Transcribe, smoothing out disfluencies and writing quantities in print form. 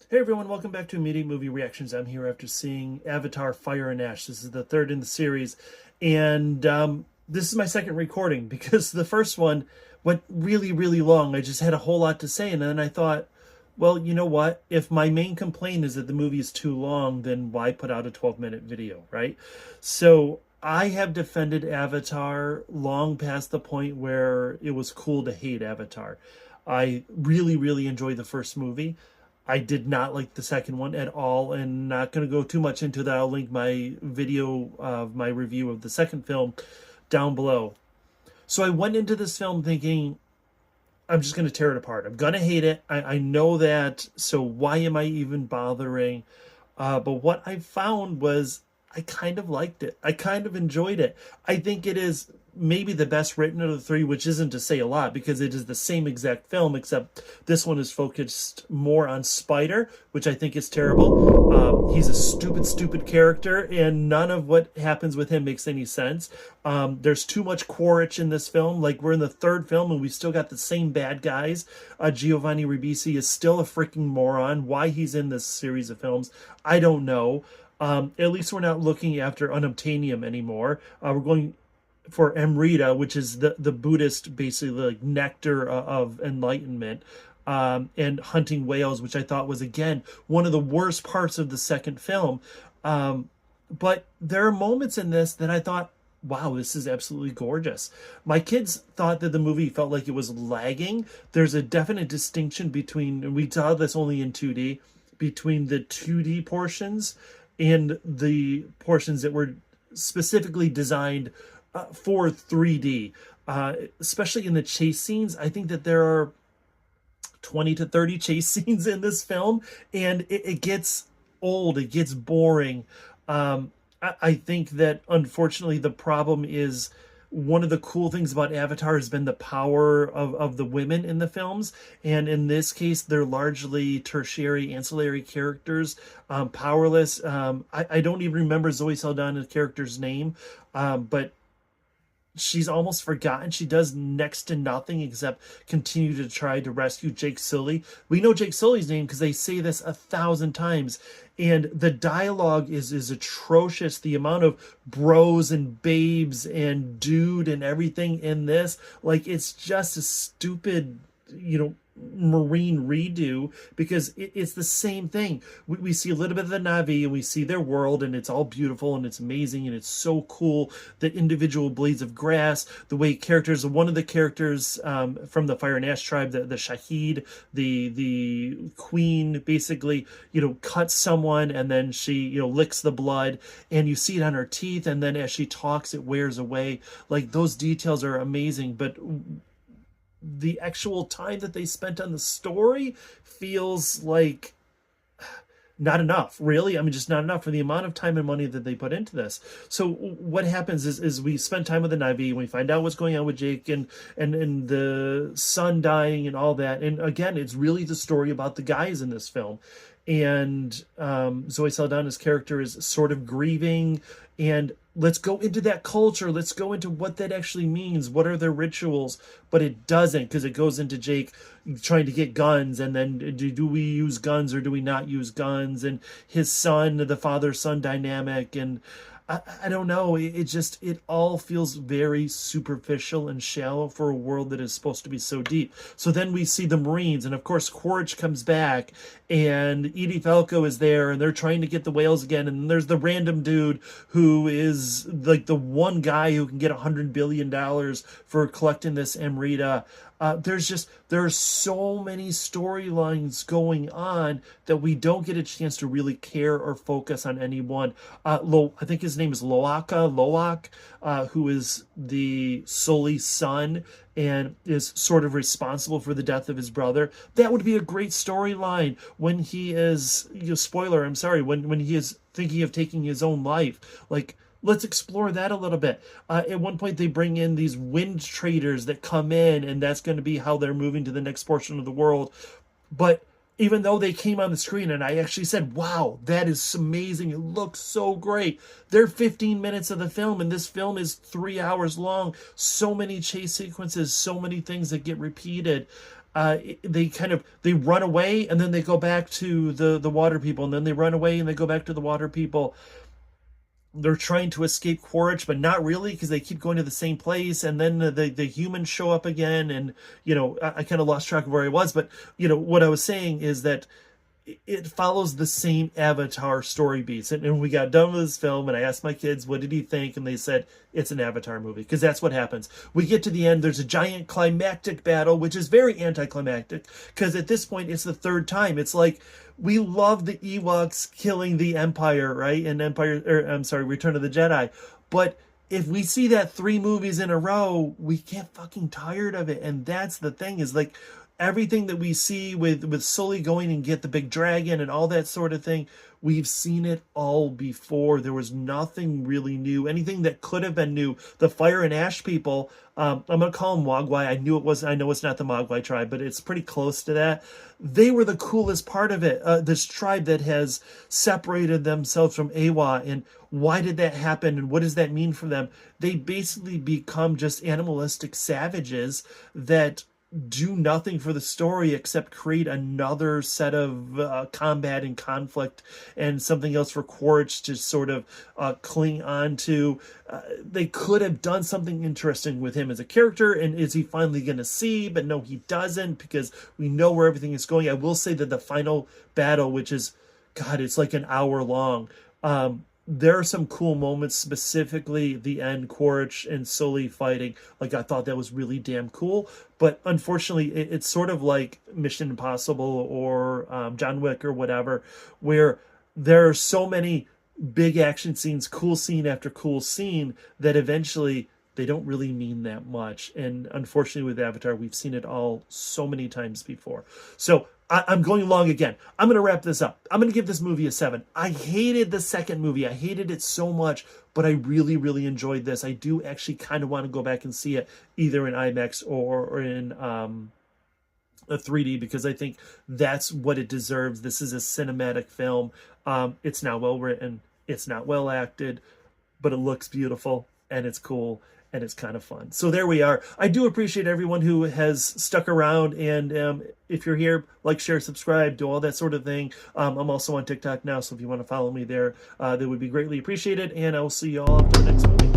Hey everyone, welcome back to Immediate Movie Reactions. I'm here after seeing Avatar Fire and Ash. This is the third in the series, and this is my second recording because the first one went really, really long. I just had a whole lot to say, and then I thought, well, you know what? If my main complaint is that the movie is too long, then why put out a 12-minute video, right? So I have defended Avatar long past the point where it was cool to hate Avatar. I really, really enjoyed the first movie. I did not like the second one at all, and not going to go too much into that. I'll link my video of my review of the second film down below. So I went into this film thinking, I'm just going to tear it apart. I'm going to hate it. I know that, so why am I even bothering? But what I found was I kind of liked it. I kind of enjoyed it. I think it is maybe the best written of the three, which isn't to say a lot because it is the same exact film, except this one is focused more on Spider, which I think is terrible. He's a stupid character, and none of what happens with him makes any sense. There's too much Quaritch in this film. Like, we're in the third film and we still got the same bad guys. Giovanni Ribisi is still a freaking moron. Why he's in this series of films, I don't know. At least we're not looking after unobtainium anymore. We're going for Amrita, which is the Buddhist, basically, like, nectar of enlightenment, and hunting whales, which I thought was, again, one of the worst parts of the second film. But there are moments in this that I thought, wow, this is absolutely gorgeous. My kids thought that the movie felt like it was lagging. There's a definite distinction between, and we saw this only in 2D, between the 2D portions and the portions that were specifically designed for 3D, especially in the chase scenes. I think that there are 20 to 30 chase scenes in this film, and it gets old, it gets boring. I think that, unfortunately, the problem is one of the cool things about Avatar has been the power of the women in the films. And in this case, they're largely tertiary, ancillary characters, powerless. I don't even remember Zoe Saldana's character's name, but she's almost forgotten. She does next to nothing except continue to try to rescue Jake Sully. We know Jake Sully's name because they say this 1,000 times. And the dialogue is atrocious. The amount of bros and babes and dude and everything in this, like, it's just a stupid, marine redo, because it's the same thing. We see a little bit of the nav'i and we see their world, and it's all beautiful and it's amazing and it's so cool. The individual blades of grass, the way characters, one of the characters from the Fire and Ash tribe, the Shahid, the queen, basically, cuts someone and then she, licks the blood, and you see it on her teeth, and then as she talks it wears away. Like, those details are amazing, but the actual time that they spent on the story feels like not enough, really. I mean, just not enough for the amount of time and money that they put into this. So what happens is we spend time with the nav'i, and we find out what's going on with Jake and the son dying and all that. And again, it's really the story about the guys in this film. And Zoe Saldana's character is sort of grieving, and let's go into that culture. Let's go into what that actually means. What are their rituals? But it doesn't, because it goes into Jake trying to get guns, and then do we use guns or do we not use guns? And his son, the father-son dynamic, and I don't know. It all feels very superficial and shallow for a world that is supposed to be so deep. So then we see the Marines, and of course Quaritch comes back, and Edie Falco is there, and they're trying to get the whales again. And there's the random dude who is like the one guy who can get $100 billion for collecting this Amrita. There are so many storylines going on that we don't get a chance to really care or focus on any one. I think his name is Loak, who is the Sully's son and is sort of responsible for the death of his brother. That would be a great storyline when he is, spoiler, I'm sorry, when he is thinking of taking his own life. Like, let's explore that a little bit. At one point, they bring in these wind traders that come in, and that's going to be how they're moving to the next portion of the world. But even though they came on the screen and I actually said, wow, that is amazing, it looks so great, they're 15 minutes of the film, and this film is 3 hours long. So many chase sequences, so many things that get repeated. they run away and then they go back to the water people, and then they run away and they go back to the water people. They're trying to escape Quaritch, but not really, because they keep going to the same place. And then the humans show up again. And, I kind of lost track of where I was. But, what I was saying is that it follows the same Avatar story beats. And when we got done with this film and I asked my kids, what did he think? And they said, it's an Avatar movie, because that's what happens. We get to the end, there's a giant climactic battle, which is very anticlimactic, because at this point, it's the third time. It's like, we love the Ewoks killing the Empire, right? And Return of the Jedi. But if we see that 3 movies in a row, we get fucking tired of it. And that's the thing, is like, everything that we see with Sully going and get the big dragon and all that sort of thing, we've seen it all before. There was nothing really new. Anything that could have been new. The Fire and Ash people, I'm going to call them Mogwai. I know it's not the Mogwai tribe, but it's pretty close to that. They were the coolest part of it. This tribe that has separated themselves from Awa, and why did that happen, and what does that mean for them? They basically become just animalistic savages that do nothing for the story except create another set of combat and conflict and something else for Quaritch to sort of cling on to. They could have done something interesting with him as a character, and is he finally going to see? But no, he doesn't, because we know where everything is going. I will say that the final battle, which is, God, it's like an hour long. There are some cool moments, specifically the end, Quaritch and Sully fighting. Like, I thought that was really damn cool. But unfortunately, it's sort of like Mission Impossible or John Wick or whatever, where there are so many big action scenes, cool scene after cool scene, that eventually they don't really mean that much. And unfortunately with Avatar, we've seen it all so many times before. So I'm going long again. I'm going to wrap this up. I'm going to give this movie a 7. I hated the second movie. I hated it so much, but I really, really enjoyed this. I do actually kind of want to go back and see it either in IMAX or in a 3D, because I think that's what it deserves. This is a cinematic film. It's not well written. It's not well acted, but it looks beautiful and it's cool. And it's kind of fun. So there we are. I do appreciate everyone who has stuck around. And if you're here, like, share, subscribe, do all that sort of thing. I'm also on TikTok now, so if you want to follow me there, that would be greatly appreciated. And I will see you all after the next movie.